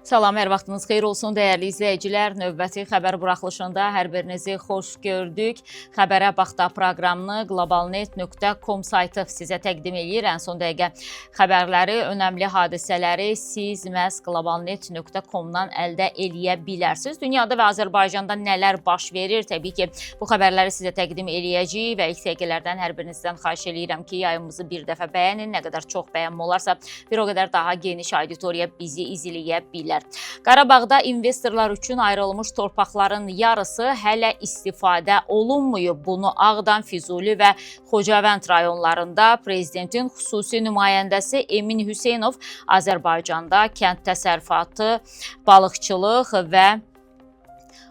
Salam, hər vaxtınız xeyir olsun, dəyərli izləyicilər. Növbəti xəbər buraxılışında hər birinizi xoş gördük. Xəbərə Baxda proqramını globalnet.com saytı sizə təqdim edir. Ən son dəqiqə xəbərləri, önəmli hadisələri siz məhz globalnet.com-dan əldə eləyə bilərsiniz. Dünyada və Azərbaycanda nələr baş verir? Təbii ki, bu xəbərləri sizə təqdim eləyəcəyik və ilk dəqiqələrdən hər birinizdən xahiş eləyirəm ki, yayımımızı bir dəfə bəyənin. Nə qədər çox bəyənmə olarsa, bir o qədər daha geniş auditoriya bizi izləyə bilər. Qarabağda investorlar üçün ayrılmış torpaqların yarısı hələ istifadə olunmayıb. Bunu Ağdam, Füzuli və Xocavənd rayonlarında prezidentin xüsusi nümayəndəsi Emin Hüseynov Azərbaycanda kənd təsərrüfatı, balıqçılıq və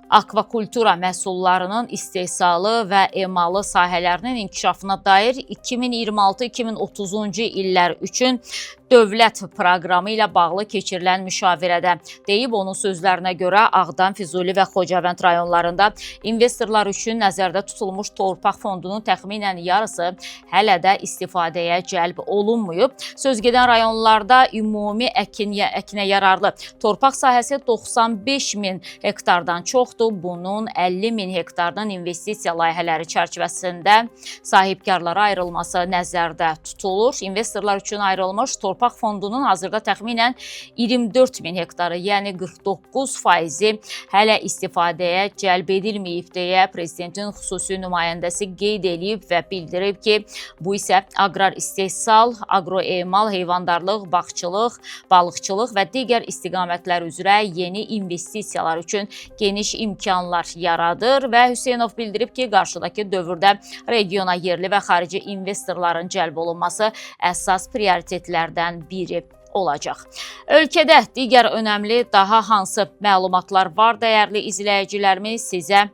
akvakultura məhsullarının istehsalı və emalı sahələrinin inkişafına dair 2026-2030-cu illər üçün dövlət proqramı ilə bağlı keçirilən müşavirədə deyib. Onun sözlərinə görə Ağdam, Füzuli və Xocavənd rayonlarında investorlar üçün nəzərdə tutulmuş torpaq fondunun təxminən yarısı hələ də istifadəyə cəlb olunmayıb. Sözgedən rayonlarda ümumi əkinə yararlı torpaq sahəsi 95 min hektardan çoxdur. Bunun 50 min hektardan investisiya layihələri çərçivəsində sahibkarlara ayrılması nəzərdə tutulur. İnvestorlar üçün ayrılmış torpaq fondunun hazırda təxminən 24 min hektarı, yəni 49% hələ istifadəyə cəlb edilməyib deyə prezidentin xüsusi nümayəndəsi qeyd edib və bildirib ki, bu isə aqrar istehsal, agroemal, heyvandarlıq, bağçılıq, balıqçılıq və digər istiqamətlər üzrə yeni investisiyalar üçün geniş imkanlar yaradır və Hüseynov bildirib ki, qarşıdakı dövrdə regiona yerli və xarici investorların cəlb olunması əsas prioritetlərdən biri olacaq. Ölkədə digər önəmli daha hansı məlumatlar var, dəyərli izləyicilərimiz, sizə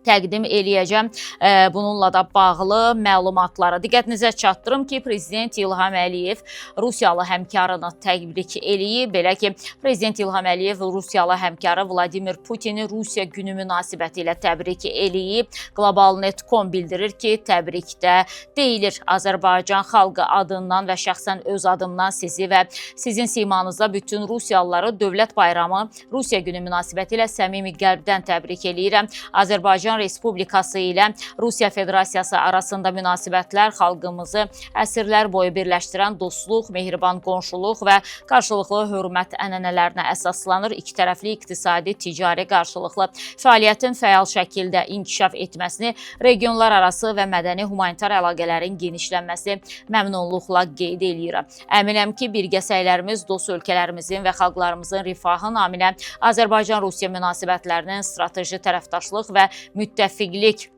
təqdim eləyəcəm. Bununla da bağlı məlumatlara diqqətinizə çatdırım ki, Prezident İlham Əliyev Rusiyalı həmkarını təbrik eləyib. Belə ki, Prezident İlham Əliyev Rusiyalı həmkarı Vladimir Putini Rusiya günü münasibəti ilə təbrik eləyib. Globalnet.com bildirir ki, təbrikdə deyilir Azərbaycan xalqı adından və şəxsən öz adımdan sizi və sizin simanızda bütün Rusiyalıları dövlət bayramı Rusiya günü münasibəti ilə səmimi qəlbdən təbrik eləyirəm. Azərbaycan Respublikası ilə Rusiya Federasiyası arasında münasibətlər xalqımızı əsrlər boyu birləşdirən dostluq, mehriban qonşuluq və qarşılıqlı hörmət ənənələrinə əsaslanır. İki tərəfli iqtisadi, ticari qarşılıqlı fəaliyyətin fəal şəkildə inkişaf etməsini, regionlar arası və mədəni humanitar əlaqələrin genişlənməsi məmnunluqla qeyd eləyirəm. Əminəm ki, birgə səylərimiz dost ölkələrimizin və xalqlarımızın rifahı naminə Azərbaycan-Rusiya münasibətlərinin strateji tərəfdaşlıq və müttəfiqlik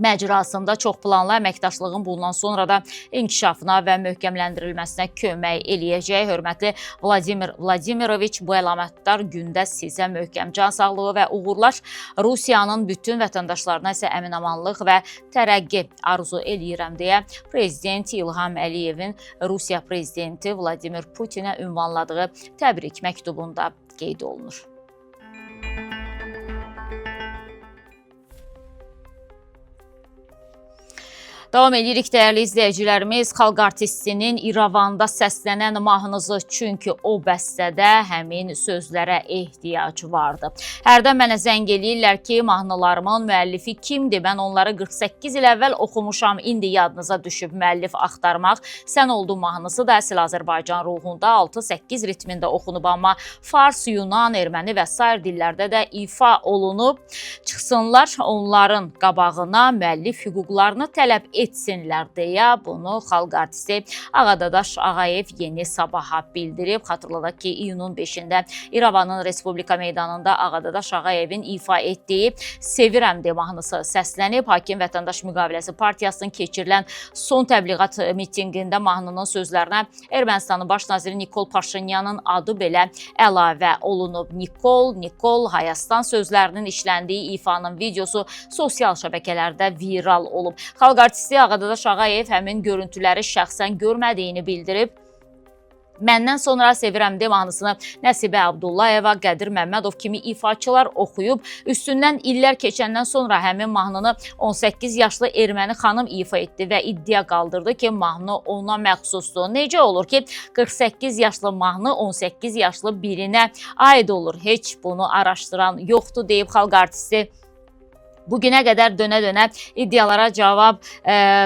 məcrasında çoxplanlı əməkdaşlığın bundan sonra da inkişafına və möhkəmləndirilməsinə kömək eləyəcək. Hörmətli Vladimir Vladimiroviç, bu əlamətdar gündə sizə möhkəm can sağlığı və uğurlar, Rusiyanın bütün vətəndaşlarına isə əminamanlıq və tərəqqi arzu eləyirəm deyə Prezident İlham Əliyevin Rusiya prezidenti Vladimir Putinə ünvanladığı təbrik məktubunda qeyd olunur. Davam edirik, dəyərli izləyicilərimiz. Xalq artistinin İrəvanda səslənən mahnısı, çünki o bəstədə həmin sözlərə ehtiyac vardı. Hərdən mənə zəng eləyirlər ki, mahnılarımın müəllifi kimdir? Mən onları 48 il əvvəl oxumuşam, indi yadınıza düşüb müəllif axtarmaq. Sən oldun mahnısı da əsl Azərbaycan ruhunda 6-8 ritmində oxunub, amma fars, yunan, erməni və sair dillərdə də ifa olunub. Çıxsınlar onların qabağına, müəllif hüquqlarını tələb etsinlər deyə bunu xalq artisti Ağadadaş Ağayev Yeni Sabaha bildirib. Xatırladaq ki, iyunun 5-də İrəvanın Respublika meydanında Ağadadaş Ağayevin ifa etdiyi Sevirəm de mahnısı səslənib. Hakim Vətəndaş Müqaviləsi Partiyasının keçirilən son təbliğat mitinqində mahnının sözlərinə Ermənistanın baş naziri Nikol Paşinyanın adı belə əlavə olunub. Nikol, Hayastan sözlərinin işləndiyi ifanın videosu sosial şəbəkələrdə viral olub. Xalq artisti Ağadadaş Ağayev həmin görüntüləri şəxsən görmədiyini bildirib. Məndən sonra sevirəm de mahnısını Nəsibə Abdullayeva, Qədir Məmmədov kimi ifaçılar oxuyub. Üstündən illər keçəndən sonra həmin mahnını 18 yaşlı erməni xanım ifa etdi və iddia qaldırdı ki, mahnı ona məxsusdur. Necə olur ki, 48 yaşlı mahnı 18 yaşlı birinə aid olur? Heç bunu araşdıran yoxdur, deyib xalq artisti. Bugünə qədər dönə-dönə iddialara cavab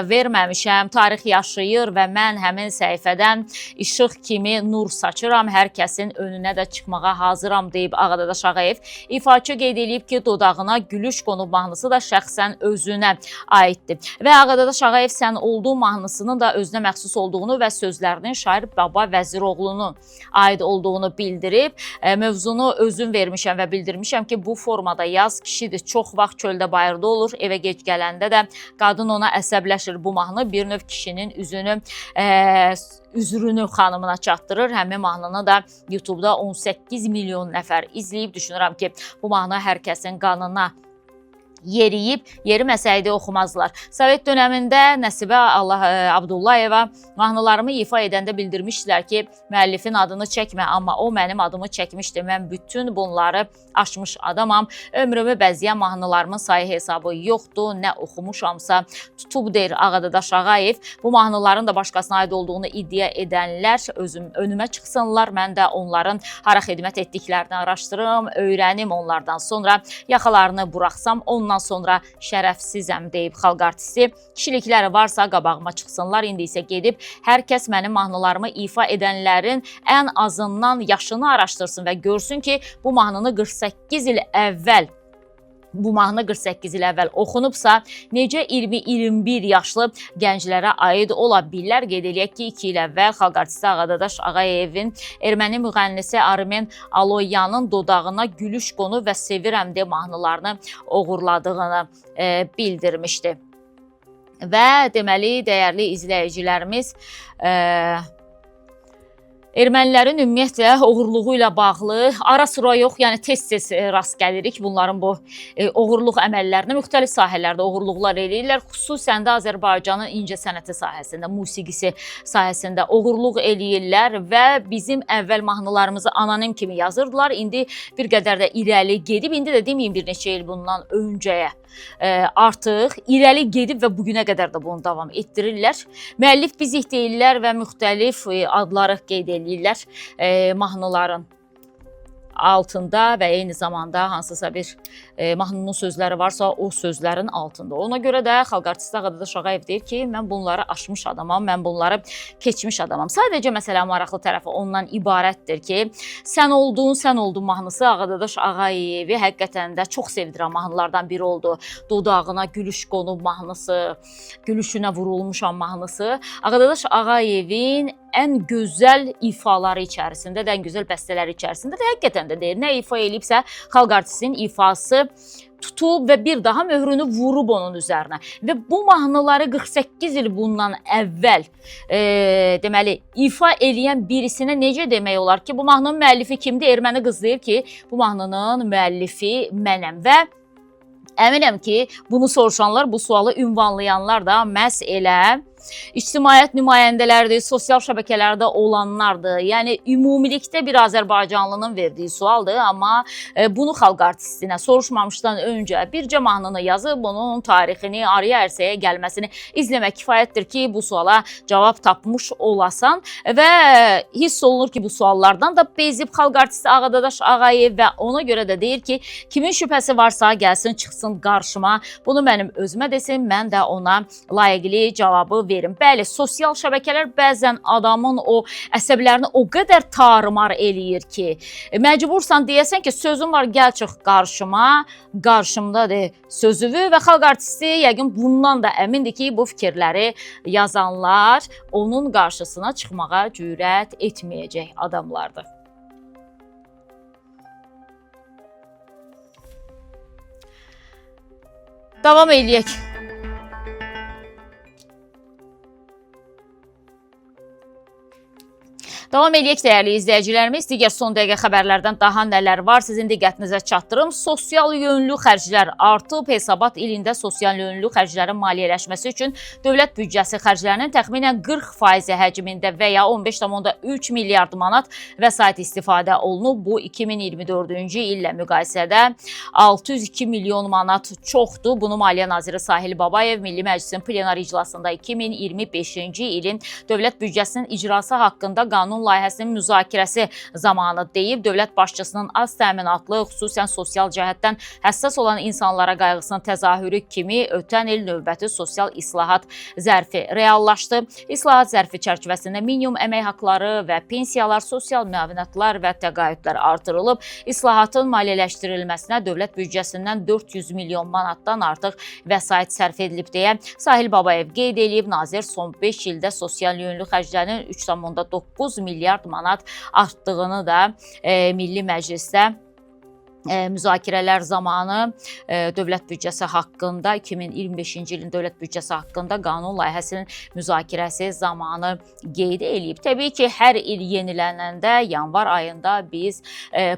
verməmişəm. Tarix yaşayır və mən həmin səhifədən işıq kimi nur saçıram. Hər kəsin önünə də çıxmağa hazıram, deyib Ağadadaş Ağayev. İfaçı qeyd edib ki, dodağına gülüş qonub mahnısı da şəxsən özünə aiddir. Və Ağadadaş Ağayev sən olduğu mahnısının da özünə məxsus olduğunu və sözlərinin şair Baba Vəziroğlunun aid olduğunu bildirib. Mövzunu özüm vermişəm və bildirmişəm ki, bu formada yaz kişidir. Çox vaxt çöldə bayırda olur, evə gec gələndə də qadın ona əsəbləşir. Bu mahnı bir növ kişinin üzrünü xanımına çatdırır. Həmin mahnını da YouTube'da 18 milyon nəfər izləyib. Düşünürəm ki, bu mahnı hər kəsin qanına yeriyib, yeriməsəydi oxumazlar. Sovet dönəmində Nəsibə Abdullayeva mahnılarımı ifa edəndə bildirmişdilər ki, müəllifin adını çəkmə, amma o mənim adımı çəkmişdi. Mən bütün bunları aşmış adamam. Ömrümü bəzəyən mahnılarımın sayı hesabı yoxdur. Nə oxumuşamsa tutub deyir Ağadadaş Ağayev. Bu mahnıların da başqasına aid olduğunu iddia edənlər önümə çıxsınlar. Mən də onların hara xidmət etdiklərini araşdırım, öyrənim onlardan sonra yaxalarını buraxsam, ondan sonra şərəfsizəm, deyib xalq artisti. Kişilikləri varsa qabağıma çıxsınlar. İndi isə gedib hər kəs mənim mahnılarımı ifa edənlərin ən azından yaşını araşdırsın və görsün ki, bu mahnını 48 il əvvəl oxunubsa, necə 20-21 yaşlı gənclərə aid ola bilər? Qeyd eləyək ki, 2 il əvvəl xalq artisti Ağadadaş Ağayevin erməni müğənnisi Armen Aloyanın dodağına gülüş qonu və sevirəm de mahnılarını oğurladığını bildirmişdi. Və deməli, dəyərli izləyicilərimiz, ermənilərin ümumiyyətlə oğurluğu ilə bağlı ara-sıra yox, yəni tez-tez rast gəlirik bunların bu oğurluq əməllərini. Müxtəlif sahələrdə oğurluqlar eləyirlər. Xüsusən də Azərbaycanın incəsənəti sahəsində, musiqisi sahəsində oğurluq eləyirlər və bizim əvvəl mahnılarımızı anonim kimi yazırdılar. İndi bir qədər də irəli gedib, indi də deməyim bir neçə il bundan öncəyə artıq irəli gedib və bugünə qədər də bunu davam etdirirlər. Müəllif bizik deyirlər və müxtəlif adları qeyd edirlər mahnıların altında və eyni zamanda hansısa bir mahnının sözləri varsa o sözlərin altında. Ona görə də xalq artisti Ağadadaş Ağayev deyir ki, mən bunları aşmış adamam, mən bunları keçmiş adamam. Sadəcə məsələ maraqlı tərəfi ondan ibarətdir ki, sən oldun mahnısı Ağadadaş Ağayevi həqiqətən də çox sevdirən mahnılardan biri oldu. Dodağına gülüş qonub mahnısı, gülüşünə vurulmuşam mahnısı Ağadadaş Ağayevin ən gözəl ifaları içərisində, ən gözəl bəstələri içərisində də həqiqətən də deyir. Nə ifa eləyibsə, xalq artistinin ifası tutub və bir daha möhrünü vurub onun üzərinə. Və bu mahnıları 48 il bundan əvvəl deməli, ifa eləyən birisinə necə demək olar ki, bu mahnının müəllifi kimdir? Erməni qız deyir ki, bu mahnının müəllifi mənəm və əminəm ki, bunu soruşanlar, bu sualı ünvanlayanlar da məhz elə ictimaiyyət nümayəndələrdir, sosial şəbəkələrdə olanlardır. Yəni, ümumilikdə bir Azərbaycanlının verdiyi sualdır, amma bunu xalq artistinə soruşmamışdan öncə bircə mahnını yazıb, onun tarixini, araya-ərsəyə gəlməsini izləmək kifayətdir ki, bu suala cavab tapmış olasan və hiss olunur ki, bu suallardan da bezib xalq artisti Ağadadaş Ağayev və ona görə də deyir ki, kimin şübhəsi varsa gəlsin, çıxsın qarşıma, bunu mənim özümə desin, mən də ona layiqli cavabı verim. Bəli, sosial şəbəkələr bəzən adamın o əsəblərini o qədər tarımar eləyir ki, məcbursan deyəsən ki, sözün var, gəl çıx qarşıma, qarşımdadır sözüvü və xalq artisti yəqin bundan da əmindir ki, bu fikirləri yazanlar onun qarşısına çıxmağa cürət etməyəcək adamlardır. Davam eləyək. Davam edək dəyərli izləyicilərimiz. Digər son dəqiqə xəbərlərdən daha nələr var sizin diqqətinizə çatdırım. Sosial yönlü xərclər artıb. Hesabat ilində sosial yönlü xərclərin maliyyələşməsi üçün dövlət büdcəsi xərclərinin təxminən 40% həcmində və ya 15,3 milyard manat vəsait istifadə olunub. Bu 2024-cü illə müqayisədə 602 milyon manat çoxdur. Bunu Maliyyə naziri Sahil Babayev Milli Məclisin plenar iclasında 2025-ci ilin dövlət büdcəsinin icrası haqqında qanun layihəsinin müzakirəsi zamanı deyib. Dövlət başçısının az təminatlı, xüsusən sosial cəhətdən həssas olan insanlara qayğısının təzahürü kimi ötən il növbəti sosial islahat zərfi reallaşdı. İslahat zərfi çərçivəsində minimum əmək haqları və pensiyalar, sosial müavinətlər və təqaüdlər artırılıb. İslahatın maliyyələşdirilməsinə dövlət büdcəsindən 400 milyon manatdan artıq vəsait sərf edilib deyə Sahil Babayev qeyd edib. Nazir son 5 ildə sosial yönlü xərclərin 3,9 milyard manat artdığını da Milli Məclisdə müzakirələr zamanı dövlət büdcəsi haqqında 2025-ci ilin dövlət büdcəsi haqqında qanun layihəsinin müzakirəsi zamanı qeyd edilib. Təbii ki, hər il yenilənəndə yanvar ayında biz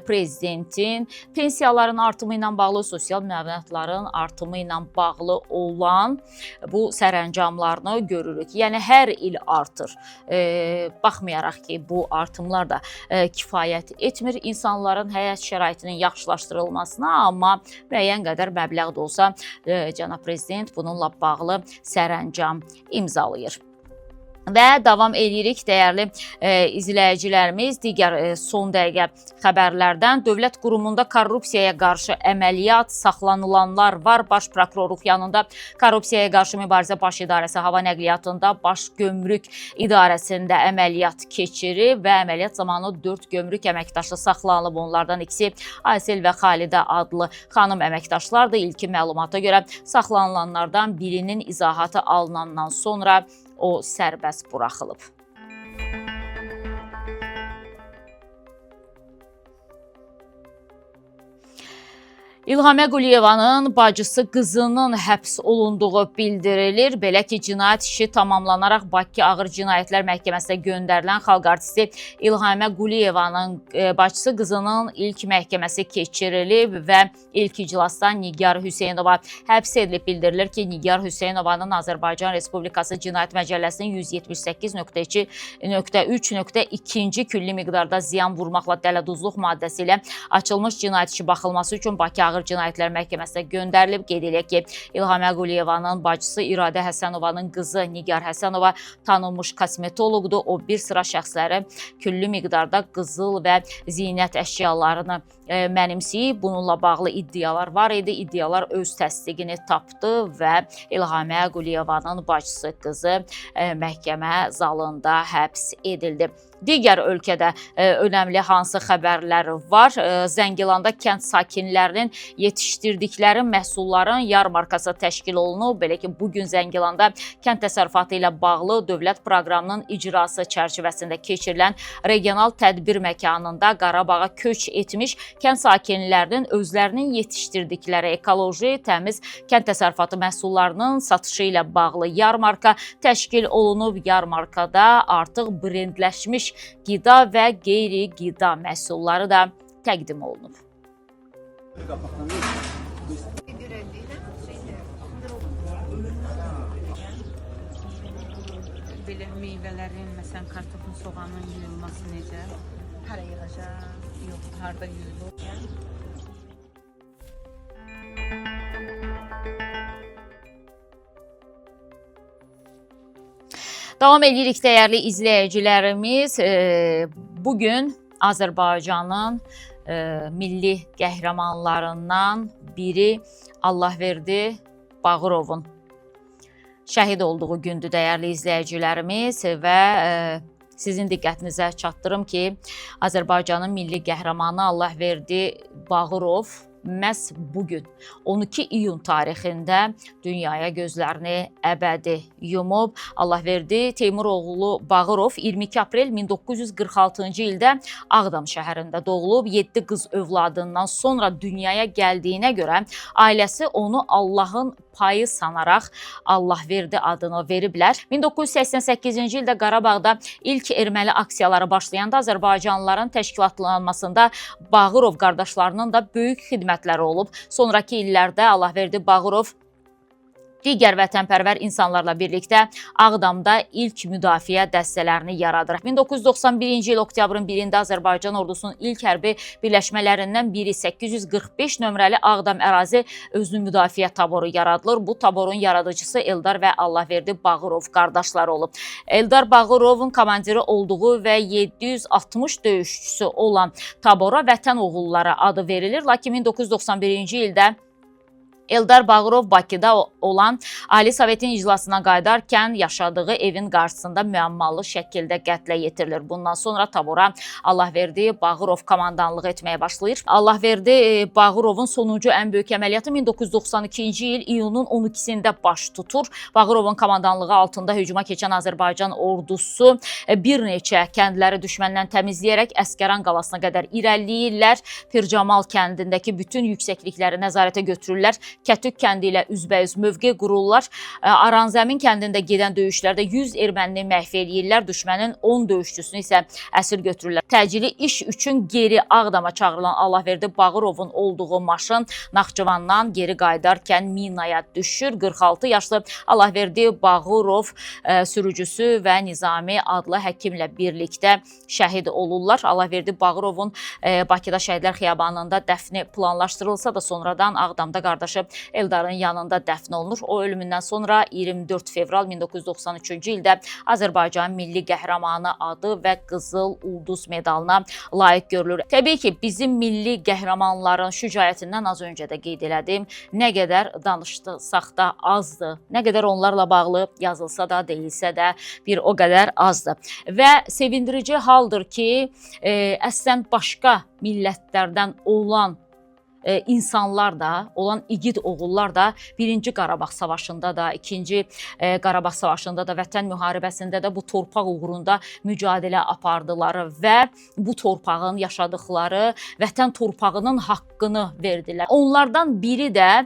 prezidentin pensiyaların artımı ilə bağlı, sosial müavinətlərin artımı ilə bağlı olan bu sərəncamlarını görürük. Yəni hər il artır. Baxmayaraq ki, bu artımlar da kifayət etmir insanların həyat şəraitinin yaxşılaşdırılmasına, amma müəyyən qədər məbləğ də olsa cənab prezident bununla bağlı sərəncam imzalayır. Və davam edirik dəyərli izləyicilərimiz. Digər son dəqiqə xəbərlərdən dövlət qurumunda korrupsiyaya qarşı əməliyyat saxlanılanlar var. Baş prokurorluq yanında korrupsiyaya qarşı mübarizə baş idarəsi hava nəqliyyatında baş gömrük idarəsində əməliyyat keçirib və əməliyyat zamanı 4 gömrük əməkdaşı saxlanılıb. Onlardan ikisi Aysel və Xalidə adlı xanım əməkdaşlardır. İlkin məlumata görə saxlanılanlardan birinin izahatı alınandan sonra o sərbəst buraxılıb. İlhamə Quliyevanın bacısı qızının həbs olunduğu bildirilir. Belə ki, cinayət işi tamamlanaraq Bakı Ağır Cinayətlər Məhkəməsinə göndərilən xalq artisti İlhamə Quliyevanın bacısı qızının ilk məhkəməsi keçirilib və ilk iclasdan Nigar Hüseynova həbs edilib. Bildirilir ki, Nigar Hüseynovanın Azərbaycan Respublikası Cinayət Məcəlləsinin 178.3.2-ci külli miqdarda ziyan vurmaqla dələduzluq maddəsi ilə açılmış cinayət işi baxılması üçün Bakı Ağır Cinayətlər Məhkəməsinə göndərilib. Qeyd edək ki, İlhamə Quliyevanın bacısı İradə Həsənovanın qızı Nigar Həsənova tanınmış kosmetoloqdur. O bir sıra şəxsləri külli miqdarda qızıl və zinət əşyalarını mənimsəyib. Bununla bağlı iddialar var idi. İddialar öz təsdiqini tapdı və İlhamə Quliyevanın bacısı qızı məhkəmə zalında həbs edildi. Digər ölkədə önəmli hansı xəbərlər var? Zəngilanda kənd sakinlərinin yetişdirdikləri məhsulların yarmarkası təşkil olunub. Belə ki, bugün Zəngilanda kənd təsərrüfatı ilə bağlı dövlət proqramının icrası çərçivəsində keçirilən regional tədbir məkanında Qarabağa köç etmiş kənd sakinlərinin özlərinin yetişdirdikləri ekoloji, təmiz kənd təsərrüfatı məhsullarının satışı ilə bağlı yarmarka təşkil olunub. Yarmarkada artıq brendləşmiş qida və qeyri-qida məhsulları da təqdim olunub. Belə meyvələrin, məsələn, kartofun, soğanın yuyulması necə? Hara yığacaq? Yox, harda yuyulur? Davam edirik dəyərli izləyicilərimiz. Bugün Azərbaycanın milli qəhrəmanlarından biri Allahverdi Bağırovun şəhid olduğu gündür dəyərli izləyicilərimiz və sizin diqqətinizə çatdırım ki, Azərbaycanın milli qəhrəmanı Allahverdi Bağırov məhz bugün 12 iyun tarixində dünyaya gözlərini əbədi yumub. Allahverdi Teymur oğlu Bağırov 22 aprel 1946-cı ildə Ağdam şəhərində doğulub. 7 qız övladından sonra dünyaya gəldiyinə görə ailəsi onu Allahın payı sanaraq Allahverdi adını veriblər. 1988-ci ildə Qarabağda ilk erməni aksiyaları başlayanda Azərbaycanlıların təşkilatlanmasında Bağırov qardaşlarının da böyük xidmətləri olub. Sonrakı illərdə Allahverdi Bağırov digər vətənpərvər insanlarla birlikdə Ağdamda ilk müdafiə dəstələrini yaradır. 1991-ci il oktyabrın 1-də Azərbaycan ordusunun ilk hərbi birləşmələrindən biri 845 nömrəli Ağdam ərazi özünü müdafiə taboru yaradılır. Bu taborun yaradıcısı Eldar və Allahverdi Bağırov qardaşları olub. Eldar Bağırovun komandiri olduğu və 760 döyüşçüsü olan tabora Vətən oğulları adı verilir. Lakin 1991-ci ildə Eldar Bağırov Bakıda olan Ali Sovetin iclasına qayıdarkən yaşadığı evin qarşısında müəmmalı şəkildə qətlə yetirilir. Bundan sonra tabora Allahverdi Bağırov komandanlıq etməyə başlayır. Allahverdi Bağırovun sonuncu ən böyük əməliyyatı 1992-ci il iyunun 12-sində baş tutur. Bağırovun komandanlığı altında hücuma keçən Azərbaycan ordusu bir neçə kəndləri düşməndən təmizləyərək Əsgəran qalasına qədər irəliləyirlər. Pircamal kəndindəki bütün yüksəklikləri nəzarətə götürürlər. Kətük kəndi ilə üzbəüz mövqe qururlar. Aranzəmin kəndində gedən döyüşlərdə 100 ermənini məhv eləyirlər. Düşmənin 10 döyüşçüsünü isə əsir götürürlər. Təcili iş üçün geri Ağdama çağırılan Allahverdi Bağırovun olduğu maşın Naxçıvandan geri qayıdarkən minaya düşür. 46 yaşlı Allahverdi Bağırov sürücüsü və Nizami adlı həkimlə birlikdə şəhid olurlar. Allahverdi Bağırovun Bakıda Şəhidlər Xiyabanında dəfni planlaşdırılsa da sonradan Ağdamda qardaşı Eldarın yanında dəfn olunur. O ölümündən sonra 24 fevral 1993-cü ildə Azərbaycan Milli Qəhrəmanı adı və Qızıl Ulduz medalına layiq görülür. Təbii ki, bizim milli qəhrəmanların şücaətindən az öncə də qeyd elədim. Nə qədər danışsaq da azdır. Nə qədər onlarla bağlı yazılsa da, deyilsə də bir o qədər azdır. Və sevindirici haldır ki, əslən başqa millətlərdən olan insanlar da, olan igid oğullar da 1-ci Qarabağ savaşında da, 2-ci Qarabağ savaşında da, Vətən müharibəsində də bu torpaq uğrunda mücadilə apardılar və bu torpağın yaşadıkları Vətən torpağının haqqını verdilər. Onlardan biri də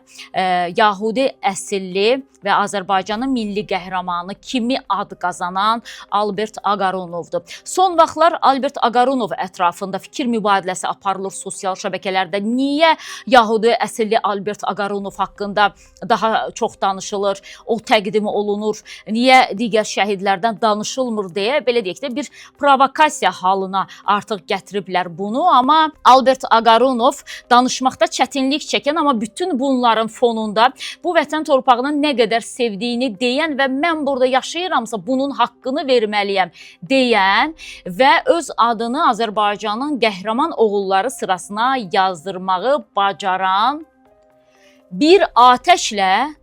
Yahudi əsilli və Azərbaycanın milli qəhrəmanı kimi ad qazanan Albert Agarunovdur. Son vaxtlar Albert Agarunov ətrafında fikir mübadiləsi aparılır sosial şəbəkələrdə. Niyə Yahudi əsilli Albert Agarunov haqqında daha çox danışılır, o təqdimi olunur, niyə digər şəhidlərdən danışılmır deyə, belə deyək də, bir provokasiya halına artıq gətiriblər bunu. Amma Albert Agarunov danışmaqda çətinlik çəkən, amma bütün bunların fonunda bu vətən torpağını nə qədər sevdiyini deyən və mən burada yaşayıramsa bunun haqqını verməliyəm deyən və öz adını Azərbaycanın qəhrəman oğulları sırasına yazdırmağı bacaran, bir atəşlə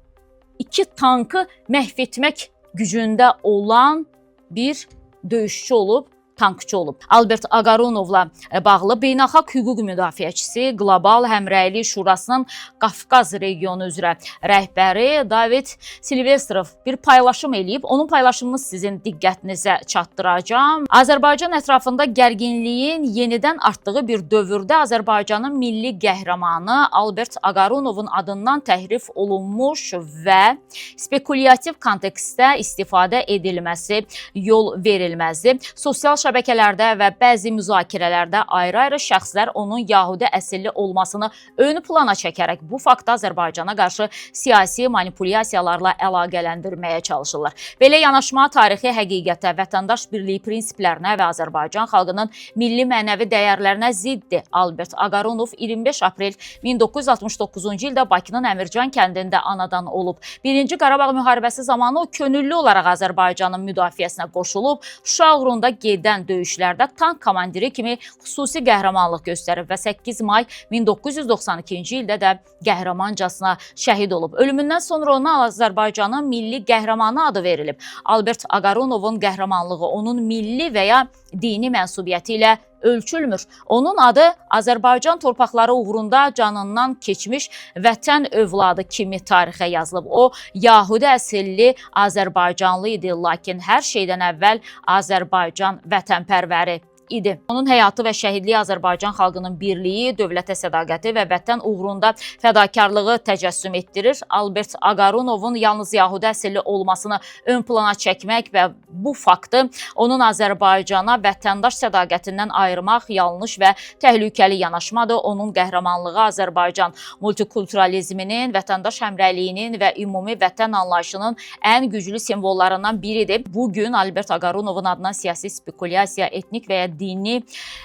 2 tankı məhv etmək gücündə olan bir döyüşçü olub, tankçı olub. Albert Agarunovla bağlı beynəlxalq hüquq müdafiəçisi, Qlobal Həmrəylik Şurasının Qafqaz regionu üzrə rəhbəri David Silvestrov bir paylaşım eləyib. Onun paylaşımını sizin diqqətinizə çatdıracağam. Azərbaycan ətrafında gərginliyin yenidən artdığı bir dövrdə Azərbaycanın milli qəhrəmanı Albert Agarunovun adından təhrif olunmuş və spekulyativ kontekstdə istifadə edilməsi yol verilməzdir. Sosial şəbəkələrdə və bəzi müzakirələrdə ayrı-ayrı şəxslər onun Yahudi əsilli olmasını ön plana çəkərək bu faktı Azərbaycana qarşı siyasi manipulyasiyalarla əlaqələndirməyə çalışırlar. Belə yanaşma tarixi həqiqətə, vətəndaş birliyi prinsiplərinə və Azərbaycan xalqının milli mənəvi dəyərlərinə ziddir. Albert Agarunov 25 aprel 1969-cu ildə Bakının Əmircan kəndində anadan olub. 1-ci Qarabağ müharibəsi zamanı o könüllü olaraq Azərbaycanın müdafiəsinə qoşulub, Şuşa uğrunda gedən döyüşlərdə tank komandiri kimi xüsusi qəhrəmanlıq göstərib və 8 may 1992-ci ildə də qəhrəmancasına şəhid olub. Ölümündən sonra ona Azərbaycanın milli qəhrəmanı adı verilib. Albert Agarunovun qəhrəmanlığı onun milli və ya dini mənsubiyyəti ilə ölçülmür. Onun adı Azərbaycan torpaqları uğrunda canından keçmiş vətən övladı kimi tarixə yazılıb. O, Yahudi əsilli Azərbaycanlı idi, lakin hər şeydən əvvəl Azərbaycan vətənpərvəri idi. Onun həyatı və şəhidliyi Azərbaycan xalqının birliyi, dövlətə sədaqəti və vətən uğrunda fədakarlığı təcəssüm etdirir. Albert Ağarunovun yalnız Yahudi əsilli olmasını ön plana çəkmək və bu faktı onun Azərbaycana vətəndaş sədaqətindən ayırmaq yanlış və təhlükəli yanaşmadır. Onun qəhrəmanlığı Azərbaycan multikulturalizminin, vətəndaş həmrəyliyinin və ümumi vətən anlayışının ən güclü simvollarından biridir. Bugün Albert Ağarunovun adına siyasi spekulyasiya, etnik və ya dini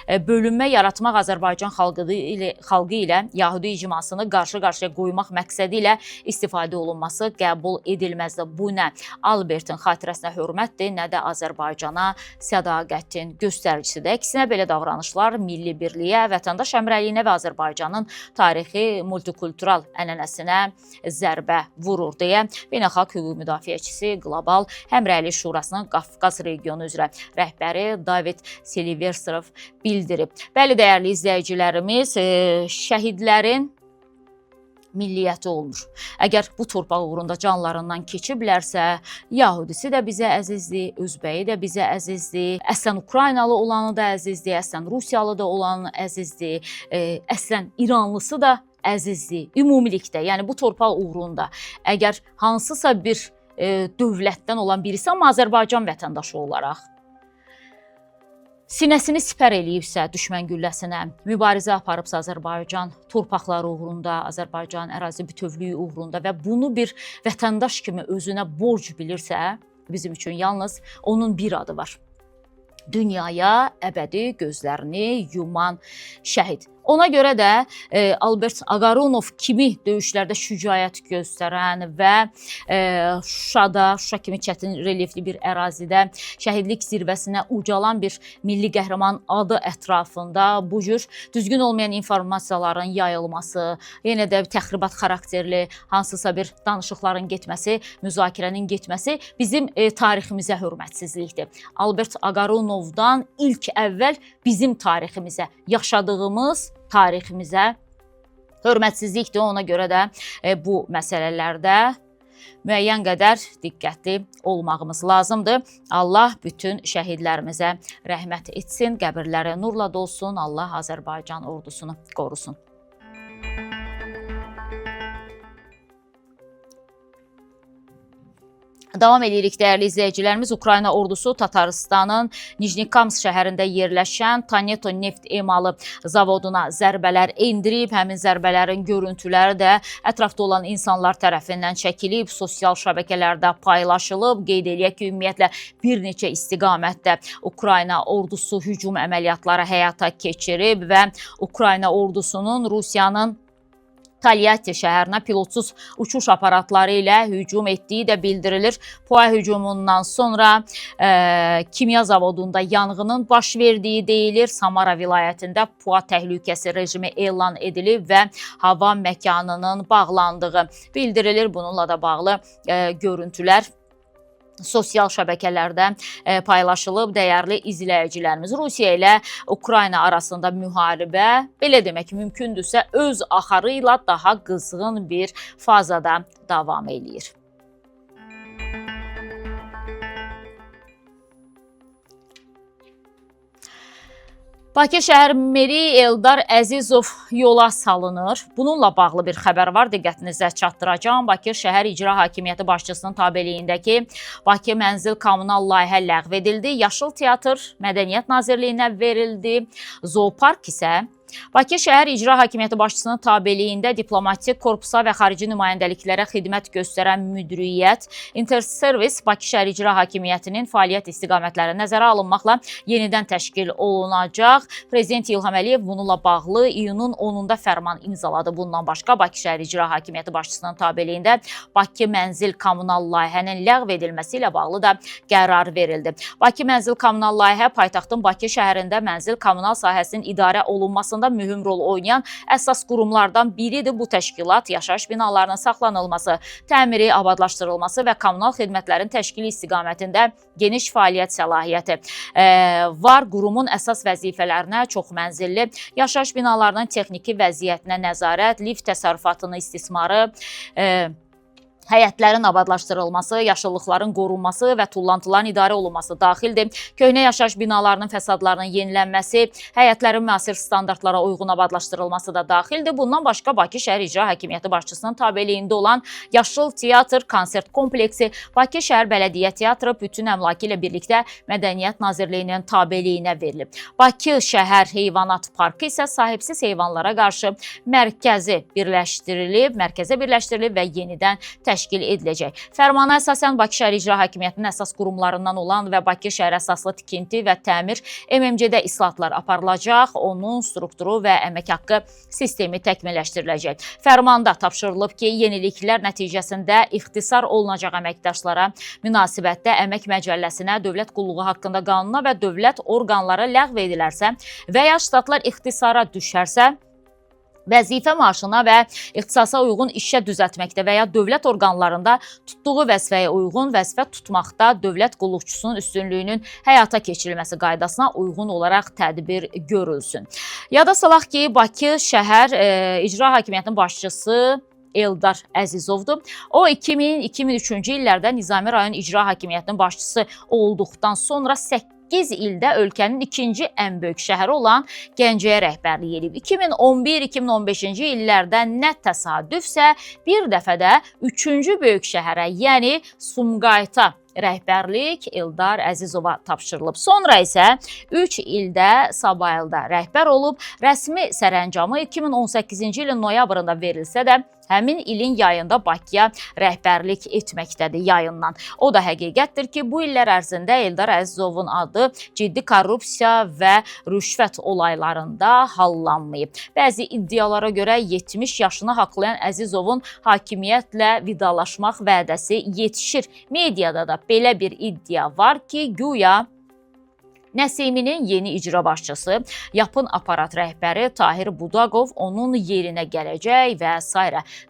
bölünmə yaratmaq Azərbaycan xalqı ilə Yahudi icmasını qarşı-qarşıya qoymaq məqsədi ilə istifadə olunması qəbul edilməzdir. Bu nə Albertin xatirəsinə hörmətdir, nə də Azərbaycana sədaqətin göstəricisidir. Əksinə belə davranışlar milli birliyə, vətəndaş həmrəyliyinə və Azərbaycanın tarixi multikultural ənənəsinə zərbə vurur deyə Beynəlxalq Hüquq Müdafiəçisi Qlobal Həmrəylik Şurasının Qafqaz regionu üzrə rəhbəri David Seliverstrov bildirib. Bəli, dəyərli izləyicilərimiz, şəhidlərin milliyyəti olmur. Əgər bu torpaq uğrunda canlarından keçiblərsə, Yahudisi də bizə əzizdir, Özbəyi də bizə əzizdir, əslən Ukraynalı olanı da əzizdir, əslən Rusiyalı da olanı əzizdir, əslən İranlısı da əzizdir, ümumilikdə, yəni bu torpaq uğrunda. Əgər hansısa bir dövlətdən olan birisi, amma Azərbaycan vətəndaşı olaraq sinəsini sipər eləyibsə düşmən gülləsinə, mübarizə aparıbsa Azərbaycan torpaqları uğrunda, Azərbaycan ərazi bütövlüyü uğrunda və bunu bir vətəndaş kimi özünə borc bilirsə, bizim üçün yalnız onun bir adı var. Dünyaya əbədi gözlərini yuman şəhid. Ona görə də Albert Ağarunov kimi döyüşlərdə şücaət göstərən və Şuşa kimi çətin relyefli bir ərazidə şəhidlik zirvəsinə ucalan bir milli qəhrəman adı ətrafında bu cür düzgün olmayan informasiyaların yayılması, yenə də təxribat xarakterli hansısa bir danışıqların getməsi, müzakirənin getməsi bizim tariximizə hörmətsizlikdir. Albert Ağarunovdan ilk əvvəl bizim tariximizə, yaşadığımız tariximizə hörmətsizlikdir. Ona görə də bu məsələlərdə müəyyən qədər diqqətli olmağımız lazımdır. Allah bütün şəhidlərimizə rəhmət etsin, qəbirləri nurla dolsun, Allah Azərbaycan ordusunu qorusun. Davam edirik dəyərli izləyicilərimiz. Ukrayna ordusu Tataristanın Nijnikamsk şəhərində yerləşən Taneto neft emalı zavoduna zərbələr endirib. Həmin zərbələrin görüntüləri də ətrafda olan insanlar tərəfindən çəkilib, sosial şəbəkələrdə paylaşılıb. Qeyd eləyək ki, ümumiyyətlə bir neçə istiqamətdə Ukrayna ordusu hücum əməliyyatları həyata keçirib və Ukrayna ordusunun Rusiyanın Talyati şəhərinə pilotsuz uçuş aparatları ilə hücum etdiyi də bildirilir. PUA hücumundan sonra kimya zavodunda yanğının baş verdiyi deyilir. Samara vilayətində PUA təhlükəsi rejimi elan edilib və hava məkanının bağlandığı bildirilir. Bununla da bağlı görüntülər sosial şəbəkələrdə paylaşılıb. Dəyərli izləyicilərimiz, Rusiya ilə Ukrayna arasında müharibə, belə demək mümkündürsə, öz axarı ilə daha qızğın bir fazada davam eləyir. Bakı şəhər meri Eldar Əzizov yola salınır. Bununla bağlı bir xəbər var, diqqətinizə çatdıracağım. Bakı şəhər İcra Hakimiyyəti başçısının tabeliyindəki Bakı Mənzil kommunal layihə ləğv edildi. Yaşıl teatr Mədəniyyət Nazirliyinə verildi. Zoopark isə Bakı şəhər İcra Hakimiyyəti başçısının tabeliyində diplomatik korpusa və xarici nümayəndəliklərə xidmət göstərən müdiriyyət Interservis Bakı şəhər İcra Hakimiyyətinin fəaliyyət istiqamətləri nəzərə alınmaqla yenidən təşkil olunacaq. Prezident İlham Əliyev bununla bağlı iyunun 10-da fərman imzaladı. Bundan başqa Bakı şəhər İcra Hakimiyyəti başçısının tabeliyində Bakı Mənzil kommunal layihənin ləğv edilməsi ilə bağlı da qərar verildi. Bakı Mənzil kommunal layihə paytaxtın Bakı şəhərində mənzil kommunal sahəsinin idarə olunmasında formasında mühüm rol oynayan əsas qurumlardan biridir. Bu təşkilat yaşayış binalarının saxlanılması, təmiri, abadlaşdırılması və kommunal xidmətlərin təşkili istiqamətində geniş fəaliyyət səlahiyyəti var. Qurumun əsas vəzifələrinə çoxmənzilli yaşayış binalarının texniki vəziyyətinə nəzarət, lift təsərrüfatının istismarı, həyətlərin abadlaşdırılması, yaşıllıqların qorunması və tullantıların idarə olunması daxildir. Köhnə yaşayış binalarının fəsadlarının yenilənməsi, həyətlərin müasir standartlara uyğun abadlaşdırılması da daxildir. Bundan başqa Bakı şəhər İcra Hakimiyyəti başçısının tabeliyində olan Yaşıl Teatr konsert kompleksi, Bakı şəhər Bələdiyyə Teatrı bütün əmlakı ilə birlikdə Mədəniyyət Nazirliyinin tabeliyinə verilib. Bakı şəhər heyvanat parkı isə sahibsiz heyvanlara qarşı mərkəzə birləşdirilib və yenidən təşkil ediləcək. Fərmana əsasən Bakı şəhər İcra Hakimiyyətinin əsas qurumlarından olan və Bakı şəhər əsaslı tikinti və təmir MMC-də islahatlar aparılacaq, onun strukturu və əmək haqqı sistemi təkmilləşdiriləcək. Fərmanda tapşırılıb ki, yeniliklər nəticəsində ixtisar olunacaq əməkdaşlara münasibətdə əmək məcəlləsinə, dövlət qulluğu haqqında qanuna və dövlət orqanları ləğv edilərsə və ya ştatlar ixtisara düşərsə, vəzifə maaşına və ixtisasa uyğun işə düzəltməkdə və ya dövlət orqanlarında tutduğu vəzifəyə uyğun vəzifə tutmaqda dövlət qulluqçusunun üstünlüyünün həyata keçirilməsi qaydasına uyğun olaraq tədbir görülsün. Yada salaq ki, Bakı şəhər İcra Hakimiyyətinin başçısı Eldar Əzizovdur. O 2000-2003-cü illərdə Nizami rayon İcra Hakimiyyətinin başçısı olduqdan sonra 8 ildə ölkənin ikinci ən böyük şəhəri olan Gəncəyə rəhbərlik edib. 2011-2015-ci illərdə nə təsadüfsə bir dəfə də 3-cü böyük şəhərə, yəni Sumqayıta rəhbərlik Eldar Əzizova tapşırılıb. Sonra isə 3 ildə Sabaildə rəhbər olub. Rəsmi sərəncamı 2018-ci ilin noyabrında verilsə də, həmin ilin yayında Bakıya rəhbərlik etməkdədir yayından. O da həqiqətdir ki, bu illər ərzində Eldar Əzizovun adı ciddi korrupsiya və rüşvət olaylarında hallanmayıb. Bəzi iddialara görə 70 yaşını haqlayan Əzizovun hakimiyyətlə vidalaşmaq vədəsi yetişir. Mediada da belə bir iddia var ki, güya Nəsiminin yeni icra başçısı, yapın aparat rəhbəri Tahir Budaqov onun yerinə gələcək və s.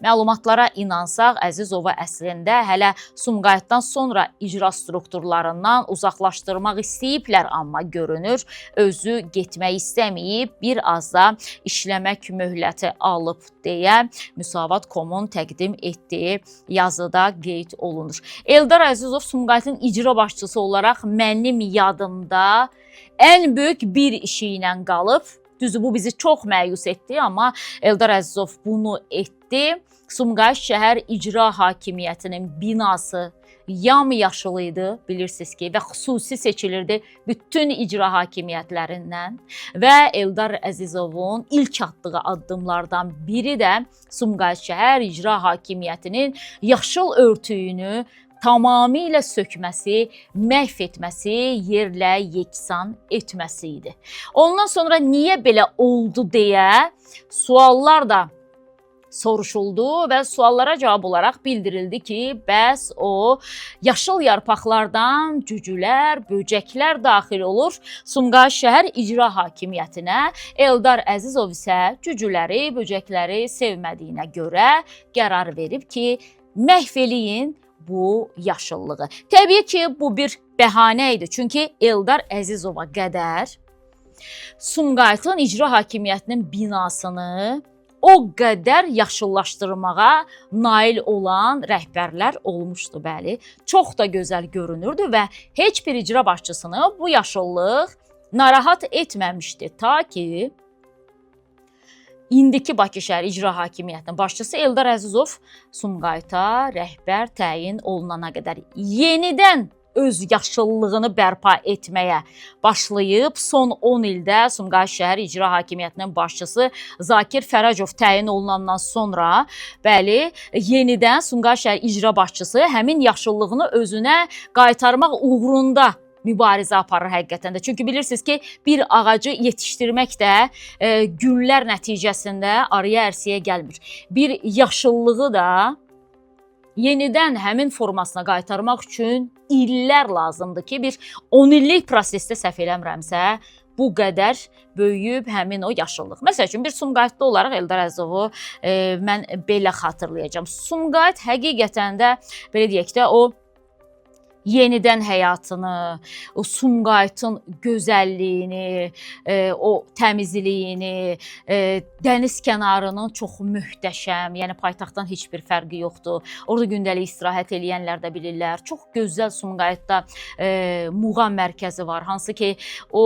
Məlumatlara inansaq, Əzizova əslində hələ Sumqayıtdan sonra icra strukturlarından uzaqlaşdırmaq istəyiblər, amma görünür, özü getmək istəməyib, bir az da işləmək möhləti alıb deyə Müsavat.com-un təqdim etdiyi yazıda qeyd olunur. Eldar Əzizov Sumqayıtın icra başçısı olaraq mənim yadımda ən böyük bir işi ilə qalıb. Düzü bu bizi çox məyus etdi, amma Eldar Əzizov bunu etdi. Sumqayıt şəhər İcra Hakimiyyətinin binası yamyaşıl idi, bilirsiniz ki, və xüsusi seçilirdi bütün icra hakimiyyətlərindən və Eldar Əzizovun ilk atdığı addımlardan biri də Sumqayıt şəhər İcra Hakimiyyətinin yaşıl örtüyünü tamamilə sökməsi, məhv etməsi, yerlə yeksan etməsi idi. Ondan sonra niyə belə oldu deyə suallar da soruşuldu və suallara cavab olaraq bildirildi ki, bəs o yaşıl yarpaqlardan cücülər, böcəklər daxil olur Sumqayıt şəhər İcra Hakimiyyətinə. Eldar Əzizov isə cücüləri, böcəkləri sevmədiyinə görə qərar verib ki, məhv eləyin bu yaşıllığı. Təbii ki, bu bir bəhanə idi. Çünki Eldar Əzizova qədər Sumqayıtın İcra Hakimiyyətinin binasını o qədər yaşıllaşdırmağa nail olan rəhbərlər olmuşdu, bəli. Çox da gözəl görünürdü və heç bir icra başçısını bu yaşıllıq narahat etməmişdi. Ta ki, indiki Bakı şəhər İcra Hakimiyyətinin başçısı Eldar Əzizov Sumqayıta rəhbər təyin olunana qədər yenidən öz yaşıllığını bərpa etməyə başlayıb. Son 10 ildə Sumqayıt şəhər İcra Hakimiyyətinin başçısı Zakir Fərəcov təyin olunandan sonra, bəli, yenidən Sumqayıt şəhər İcra başçısı həmin yaşıllığını özünə qaytarmaq uğrunda mübarizə aparır həqiqətən də. Çünki bilirsiniz ki, bir ağacı yetişdirmək də günlər nəticəsində araya ərsəyə gəlmir. Bir yaşıllığı da yenidən həmin formasına qaytarmaq üçün illər lazımdır ki, bir 10 illik prosesdə səhv eləmirəmsə, bu qədər böyüyüb həmin o yaşıllıq. Məsəl üçün bir Sumqayıtlı olaraq Eldar Əzizovu mən belə xatırlayacağam. Sumqayıt həqiqətən də belə deyək də o yenidən həyatını, o Sumqayıtın gözəlliyini, o təmizliyini, dəniz kənarının çox möhtəşəm, yəni paytaxtdan heç bir fərqi yoxdur. Orada gündəlik istirahət eləyənlər də bilirlər. Çox gözəl Sumqayıtda muğam mərkəzi var, hansı ki o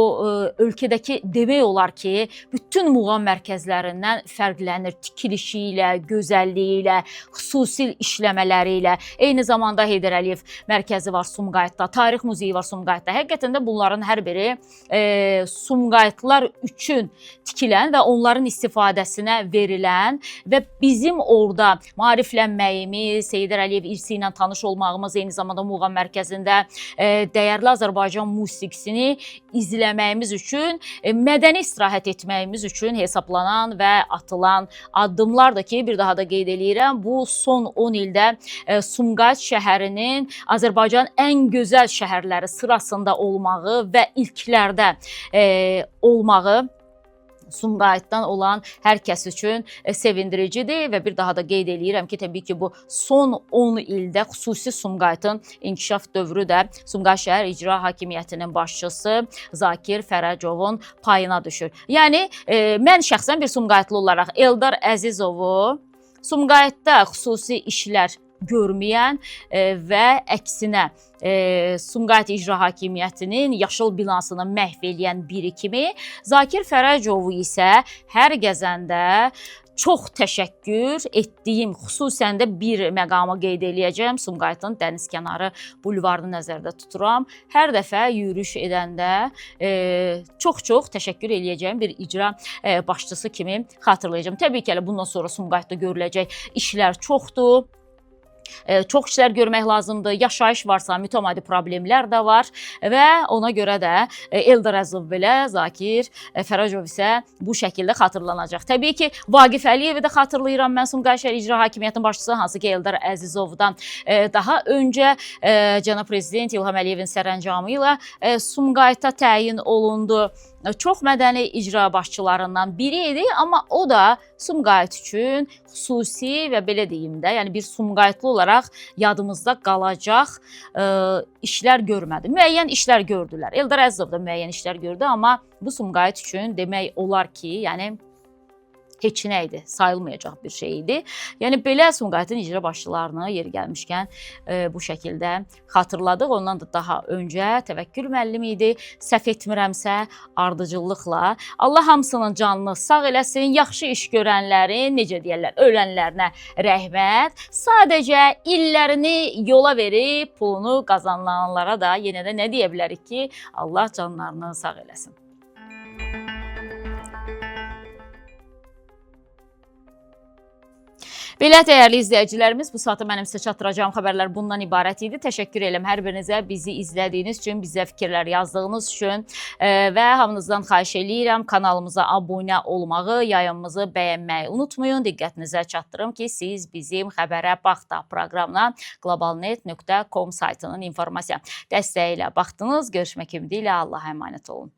ölkədəki demək olar ki, bütün muğam mərkəzlərindən fərqlənir tikilişi ilə, gözəlliyi ilə, xüsusi işləmələri ilə. Eyni zamanda Heydər Əliyev mərkəzi var Sumqayıtda, tarix muzeyi var Sumqayıtda. Həqiqətən də bunların hər biri Sumqayıtlılar üçün tikilən və onların istifadəsinə verilən və bizim orada maariflənməyimiz, Heydər Əliyev irsi ilə tanış olmağımız, eyni zamanda muğam mərkəzində dəyərli Azərbaycan musiqisini izləməyimiz üçün, mədəni istirahət etməyimiz üçün hesablanan və atılan addımlardır ki, bir daha da qeyd eləyirəm, bu son 10 ildə Sumqayıt şəhərinin Azərbaycan ən gözəl şəhərləri sırasında olmağı və ilklərdə olmağı Sumqayıtdan olan hər kəs üçün sevindiricidir və bir daha da qeyd eləyirəm ki, təbii ki, bu son 10 ildə xüsusi Sumqayıtın inkişaf dövrü də Sumqayıt şəhər İcra Hakimiyyətinin başçısı Zakir Fərəcovun payına düşür. Yəni, mən şəxsən bir Sumqayıtlı olaraq Eldar Əzizovu Sumqayıtda xüsusi işlər görməyən və əksinə Sumqayıt İcra Hakimiyyətinin yaşıl binasını məhv eləyən biri kimi, Zakir Fərəcovu isə hər gəzəndə çox təşəkkür etdiyim, xüsusən də bir məqamı qeyd eləyəcəm. Sumqayıtın dənizkənarı bulvarını nəzərdə tuturam. Hər dəfə yürüyüş edəndə çox-çox təşəkkür eləyəcəyim bir icra başçısı kimi xatırlayacağım. Təbii ki, bundan sonra Sumqayıtda görüləcək işlər çoxdur. Çox işlər görmək lazımdır. Yaşayış varsa, mütəmadi problemlər də var və ona görə də Eldar Əzizov belə, Zakir Fərəcov isə bu şəkildə xatırlanacaq. Təbii ki, Vaqif Əliyevi də xatırlayıram mən, Sumqayıt şəhər İcra Hakimiyyətinin başçısı, hansı ki Eldar Əzizovdan daha öncə cənab prezident İlham Əliyevin sərəncamı ilə Sumqayıta təyin olundu. Çox mədəni icra başçılarından biri idi, amma o da Sumqayıt üçün xüsusi və belə deyim də, yəni bir Sumqayıtlı olaraq yadımızda qalacaq işlər görmədi. Müəyyən işlər gördülər. Eldar Əzizov da müəyyən işlər gördü, amma bu Sumqayıt üçün demək olar ki, yəni heç nə idi, sayılmayacaq bir şey idi. Yəni belə Sumqayıtın icra başçılarını yeri gəlmişkən bu şəkildə xatırladıq. Ondan da daha öncə Təvəkkül müəllim idi. Səhv etmirəmsə ardıcıllıqla. Allah hamısının canını sağ eləsin. Yaxşı iş görənlərin, necə deyirlər, ölənlərinə rəhmət. Sadəcə illərini yola verib pulunu qazananlara da yenə də nə deyə bilərik ki, Allah canlarını sağ eləsin. Belə dəyərli izləyicilərimiz, bu saata mənim sizə çatdıracağım xəbərlər bundan ibarət idi. Təşəkkür edirəm hər birinizə bizi izlədiyiniz üçün, bizə fikirlər yazdığınız üçün və hamınızdan xahiş eləyirəm kanalımıza abunə olmağı, yayımımızı bəyənməyi unutmayın. Diqqətinizə çatdırım ki, siz bizim Xəbərə Bax da proqramına globalnet.com saytının informasiya dəstəyi ilə baxdınız. Görüşmək ümidi ilə Allah'a əmanət olun.